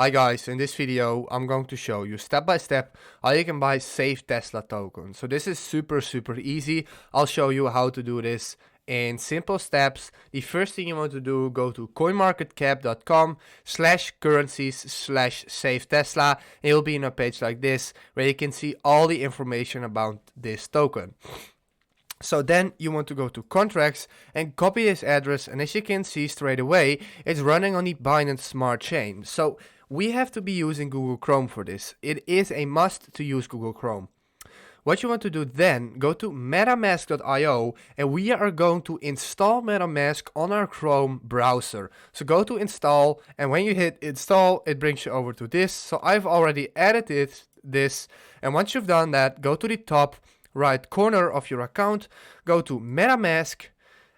Hi guys, in this video I'm going to show you step by step how you can buy SafeTesla token. So this is super easy. I'll show you how to do this in simple steps. The first thing you want to do, go to coinmarketcap.com/currencies/SafeTesla and you'll be in a page like this where you can see all the information about this token. So then you want to go to contracts and copy this address, and as you can see straight away, it's running on the Binance Smart Chain. So we have to be using Google Chrome for this. It is a must to use Google Chrome. What you want to do then, go to MetaMask.io and we are going to install MetaMask on our Chrome browser. So go to install, and when you hit install, it brings you over to this. So I've already added this, and once you've done that, go to the top right corner of your account, go to MetaMask,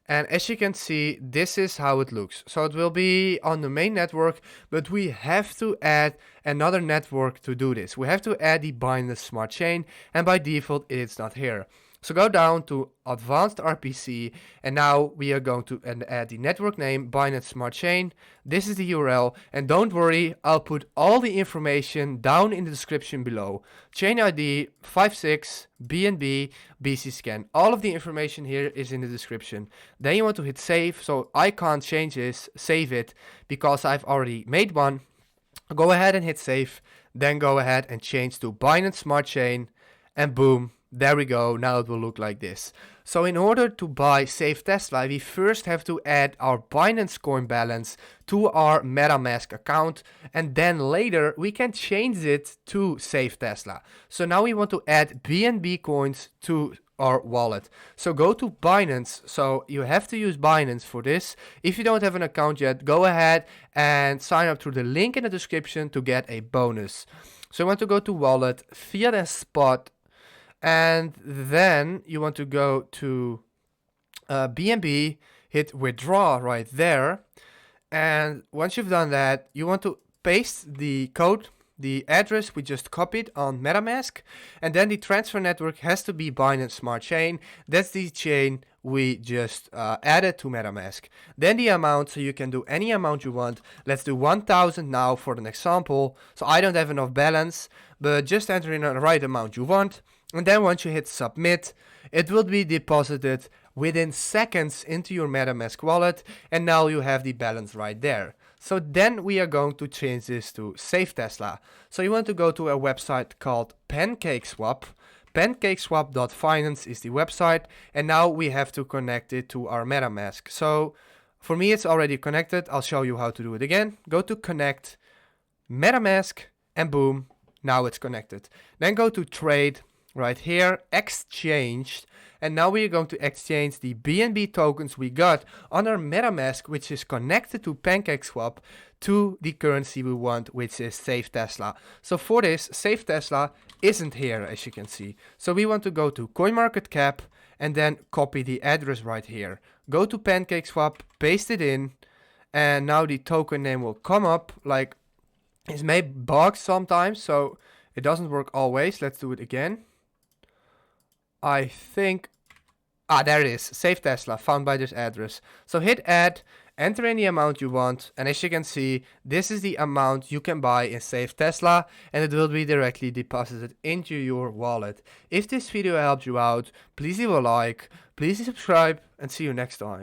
and as you can see, this is how it looks. So it will be on the main network, but we have to add another network to do this. We have to add the Binance Smart Chain, and by default it's not here. So go down to Advanced RPC, and now we are going to add the network name Binance Smart Chain. This is the URL, and don't worry, I'll put all the information down in the description below. Chain ID 56 BNB BC scan. All of the information here is in the description. Then you want to hit save. So I can't change this, save it, because I've already made one. Go ahead and hit save. Then go ahead and change to Binance Smart Chain, and boom. There we go, now it will look like this. So in order to buy SafeTesla, we first have to add our Binance coin balance to our MetaMask account, and then later we can change it to SafeTesla. So now we want to add BNB coins to our wallet. So go to Binance. So you have to use Binance for this. If you don't have an account yet, go ahead and sign up through the link in the description to get a bonus. So you want to go to wallet, fiat and spot, and then you want to go to BNB, hit withdraw right there. And once you've done that, you want to paste the code, the address we just copied on MetaMask. And then the transfer network has to be Binance Smart Chain. That's the chain we just added to MetaMask. Then the amount, so you can do any amount you want. Let's do 1,000 now for an example. So I don't have enough balance, but just enter in the right amount you want. And then once you hit submit, it will be deposited within seconds into your MetaMask wallet, and now you have the balance right there. So then we are going to change this to SafeTesla. So you want to go to a website called Pancakeswap. Pancakeswap.finance is the website, and now we have to connect it to our MetaMask. So for me it's already connected. I'll show you how to do it again. Go to connect, MetaMask, and boom, now it's connected. Then go to trade. Right here, exchanged, and now we are going to exchange the BNB tokens we got on our MetaMask, which is connected to Pancakeswap, to the currency we want, which is SafeTesla. So for this, SafeTesla isn't here, as you can see. So we want to go to CoinMarketCap and then copy the address right here. Go to Pancakeswap, paste it in, and now the token name will come up. Like, it's may bug sometimes, so it doesn't work always. Let's do it again. I think, there it is, SafeTesla, found by this address. So hit add, enter any amount you want, and as you can see, this is the amount you can buy in SafeTesla, and it will be directly deposited into your wallet. If this video helped you out, please leave a like, please subscribe, and see you next time.